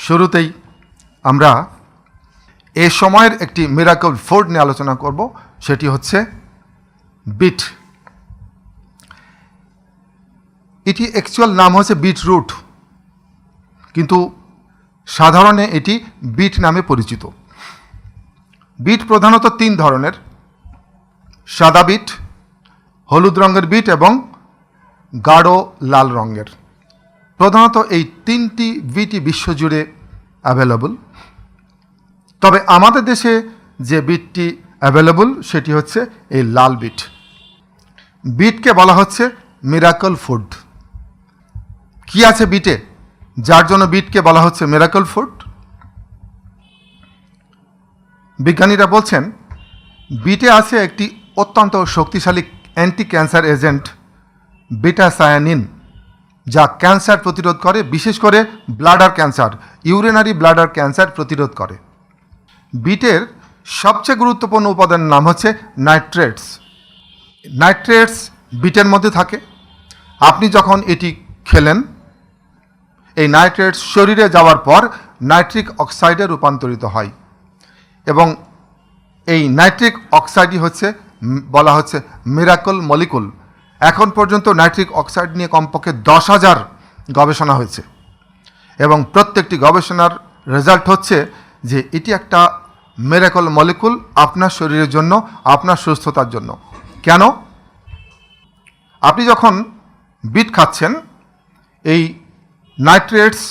শুরুতেই আমরা এ সময়ের একটি মিরাকল ফুড নিয়ে আলোচনা করব, সেটি হচ্ছে বিট। এটি অ্যাকচুয়াল নাম হচ্ছে বিটরুট, কিন্তু সাধারণে এটি বিট নামে পরিচিত। বিট প্রধানত তিন ধরনের: সাদা বিট, হলুদ রঙের বিট এবং গাঢ় লাল রঙের। প্রধানত এই তিনটি বিটই বিশ্বজুড়ে অ্যাভেলেবল। তবে আমাদের দেশে যে বিটটি অ্যাভেলেবল সেটি হচ্ছে এই লাল বিট। বিটকে বলা হচ্ছে মিরাকল ফুড। কি আছে বিটে যার জন্য বিটকে বলা হচ্ছে মিরাকল ফুড? বিজ্ঞানীরা বলছেন বিটে আছে একটি অত্যন্ত শক্তিশালী অ্যান্টি ক্যান্সার এজেন্ট বিটা সায়ানিন, যা ক্যান্সার প্রতিরোধ করে, বিশেষ করে bladder cancer, urinary bladder cancer প্রতিরোধ করে। বিটের সবচেয়ে গুরুত্বপূর্ণ উপাদানের নাম হচ্ছে নাইট্রেটস। নাইট্রেটস বিটের মধ্যে থাকে। আপনি যখন এটি খেলেন, এই নাইট্রেটস শরীরে যাওয়ার পর নাইট্রিক অক্সাইডে রূপান্তরিত হয় এবং এই নাইট্রিক অক্সাইডই হচ্ছে বলা হচ্ছে মিরাকল মলিকুল। এখন পর্যন্ত নাইট্রিক অক্সাইড নিয়ে কমপক্ষে 10,000 গবেষণা হয়েছে এবং প্রত্যেকটি গবেষণার রেজাল্ট হচ্ছে যে এটি একটা মিরাকল মলিকুল আপনার শরীরের জন্য, আপনার সুস্থতার জন্য। কেন? আপনি যখন বিট খাচ্ছেন, এই নাইট্রেটস,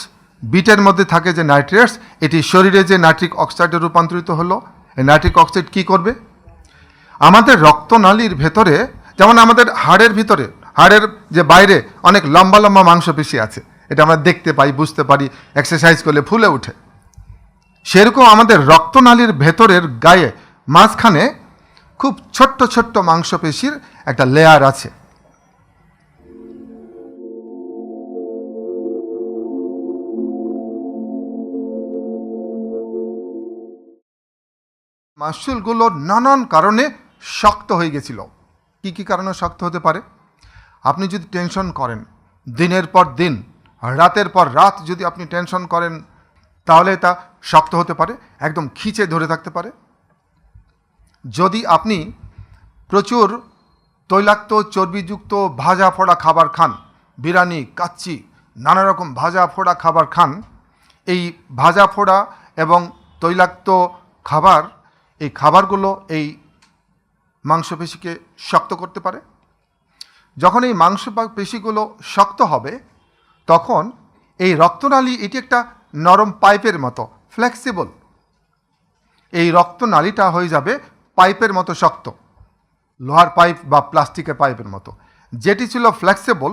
বিটের মধ্যে থাকে যে নাইট্রেটস, এটি শরীরে যে নাইট্রিক অক্সাইডে রূপান্তরিত হলো, এই নাইট্রিক অক্সাইড কী করবে? আমাদের রক্তনালীর ভেতরে, যেমন আমাদের হাড়ের ভিতরে, হাড়ের যে বাইরে অনেক লম্বা লম্বা মাংসপেশি আছে, এটা আমরা দেখতে পাই, বুঝতে পারি, এক্সারসাইজ করলে ফুলে ওঠে। সেরকম আমাদের রক্তনালীর ভেতরের গায়ে মাঝখানে খুব ছোট্ট ছোট্ট মাংসপেশির একটা লেয়ার আছে। মাসুলগুলো নানান কারণে শক্ত হয়ে গেছিল। কি কি কারণে শক্ত হতে পারে? আপনি যদি টেনশন করেন, দিনের পর দিন, রাতের পর রাত যদি আপনি টেনশন করেন, তাহলে তা শক্ত হতে পারে, একদম খিঁচে ধরে থাকতে পারে। যদি আপনি প্রচুর তৈলাক্ত চর্বিযুক্ত ভাজা ফোড়া খাবার খান, বিরিয়ানি, কাচ্চি, নানা রকম ভাজা ফোড়া খাবার খান, এই ভাজা ফোড়া এবং তৈলাক্ত খাবার, এই খাবারগুলো এই মাংসপেশিকে শক্ত করতে পারে। যখন এই মাংসপেশিগুলো শক্ত হবে, তখন এই রক্তনালী, এটি একটা নরম পাইপের মতো, ফ্লেক্সিবল। এই রক্তনালীটা হয়ে যাবে পাইপের মতো শক্ত, লোহার পাইপ বা প্লাস্টিকের পাইপের মতো। যেটি ছিল ফ্লেক্সিবল,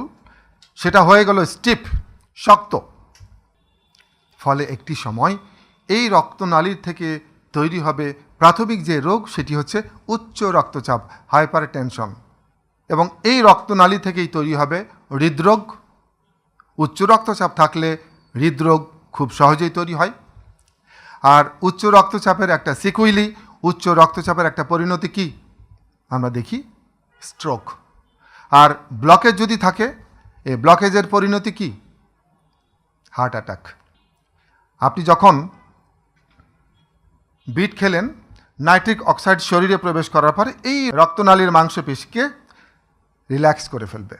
সেটা হয়ে গেল স্টিফ, শক্ত। ফলে একটি সময় এই রক্তনালীর থেকে তৈরি হবে প্রাথমিক যে রোগ, সেটি হচ্ছে উচ্চ রক্তচাপ, হাইপারটেনশন। এবং এই রক্তনালী থেকেই তৈরি হবে হৃদরোগ। উচ্চ রক্তচাপ থাকলে হৃদরোগ খুব সহজেই তৈরি হয়। আর উচ্চ রক্তচাপের একটা সিকুইলি, উচ্চ রক্তচাপের একটা পরিণতি কি আমরা দেখি? স্ট্রোক। আর ব্লকেজ যদি থাকে, এই ব্লকেজের পরিণতি কি? Heart attack. আপনি যখন বিট খেলেন, নাইট্রিক অক্সাইড শরীরে প্রবেশ করার পরে এই রক্তনালীর মাংসপেশিকে রিল্যাক্স করে ফেলবে,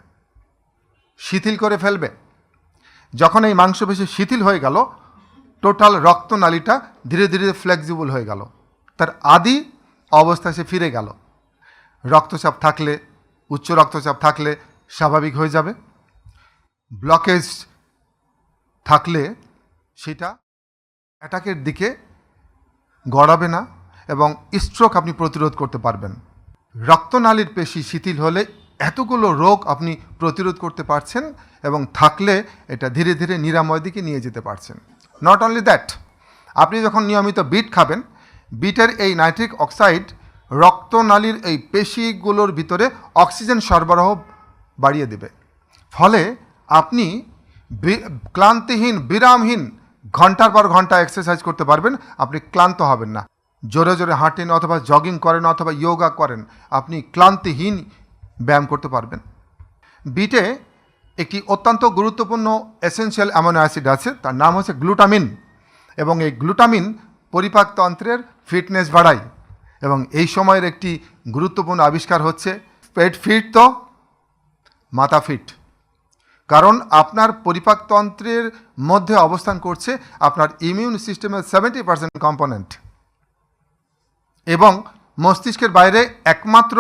শিথিল করে ফেলবে। যখন এই মাংসপেশি শিথিল হয়ে গেল, টোটাল রক্তনালীটা ধীরে ধীরে ফ্লেক্সিবল হয়ে গেল, তার আদি অবস্থায় সে ফিরে গেল। রক্তচাপ থাকলে, উচ্চ রক্তচাপ থাকলে স্বাভাবিক হয়ে যাবে। ব্লকেজ থাকলে সেটা অ্যাটাকের দিকে গড়াবে না এবং স্ট্রোক আপনি প্রতিরোধ করতে পারবেন। রক্তনালীর পেশি শিথিল হলে এতগুলো রোগ আপনি প্রতিরোধ করতে পারছেন এবং থাকলে এটা ধীরে ধীরে নিরাময় দিকে নিয়ে যেতে পারছেন। নট অনলি দ্যাট, আপনি যখন নিয়মিত বিট খাবেন, বিটের এই নাইট্রিক অক্সাইড রক্তনালীর এই পেশিগুলোর ভিতরে অক্সিজেন সরবরাহ বাড়িয়ে দেবে। ফলে আপনি ক্লান্তিহীন, বিরামহীন ঘন্টার পর ঘন্টা এক্সারসাইজ করতে পারবেন। আপনি ক্লান্ত হবেন না। জোরে জোরে হাঁটেন অথবা জগিং করেন অথবা যোগা করেন, আপনি ক্লান্তিহীন ব্যায়াম করতে পারবেন। বিটে একটি অত্যন্ত গুরুত্বপূর্ণ এসেনশিয়াল অ্যামিনো অ্যাসিড আছে, তার নাম হচ্ছে গ্লুটামিন। এবং এই গ্লুটামিন পরিপাকতন্ত্রের ফিটনেস বাড়ায়। এবং এই সময়ের একটি গুরুত্বপূর্ণ আবিষ্কার হচ্ছে পেট ফিট তো মাথা ফিট, কারণ আপনার পরিপাকতন্ত্রের মধ্যে অবস্থান করছে আপনার ইমিউন সিস্টেমের 70% কম্পোনেন্ট, এবং মস্তিষ্কের বাইরে একমাত্র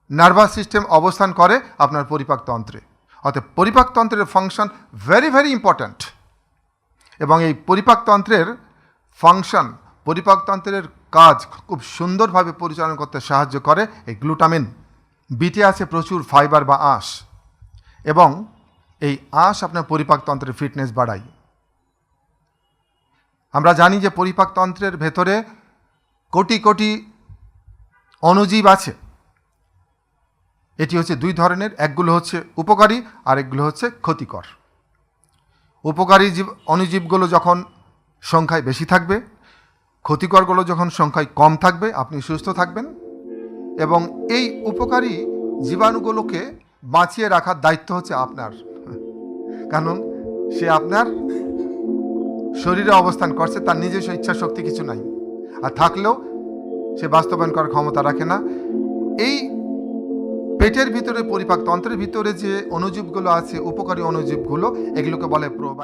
নার্ভাস সিস্টেম অবস্থান করে আপনার পরিপাকতন্ত্রে। অর্থাৎ পরিপাকতন্ত্রের ফাংশন ভেরি ভেরি ইম্পর্ট্যান্ট, এবং এই পরিপাকতন্ত্রের ফাংশন, পরিপাকতন্ত্রের কাজ খুব সুন্দরভাবে পরিচালনা করতে সাহায্য করে এই গ্লুটামিন। বিটে আছে প্রচুর ফাইবার বা আঁশ, এবং এই আঁশ আপনার পরিপাকতন্ত্রের ফিটনেস বাড়ায়। আমরা জানি যে পরিপাকতন্ত্রের ভেতরে কোটি কোটি অণুজীব আছে। এটি হচ্ছে দুই ধরনের, একগুলো হচ্ছে উপকারী আর একগুলো হচ্ছে ক্ষতিকর। উপকারী অণুজীবগুলো যখন সংখ্যায় বেশি থাকবে, ক্ষতিকরগুলো যখন সংখ্যায় কম থাকবে, আপনি সুস্থ থাকবেন। এবং এই উপকারী জীবাণুগুলোকে বাঁচিয়ে রাখার দায়িত্ব হচ্ছে আপনার, কারণ সে আপনার শরীরে অবস্থান করছে, তার নিজস্ব ইচ্ছা শক্তি কিছু নাই, আর থাকলেও সে বাস্তবায়ন করার ক্ষমতা রাখে না। এই পেটের ভিতরে, পরিপাকতন্ত্রের ভিতরে যে অণুজীবগুলো আছে, উপকারী অণুজীবগুলো, এগুলোকে বলে প্রোবায়োটিক।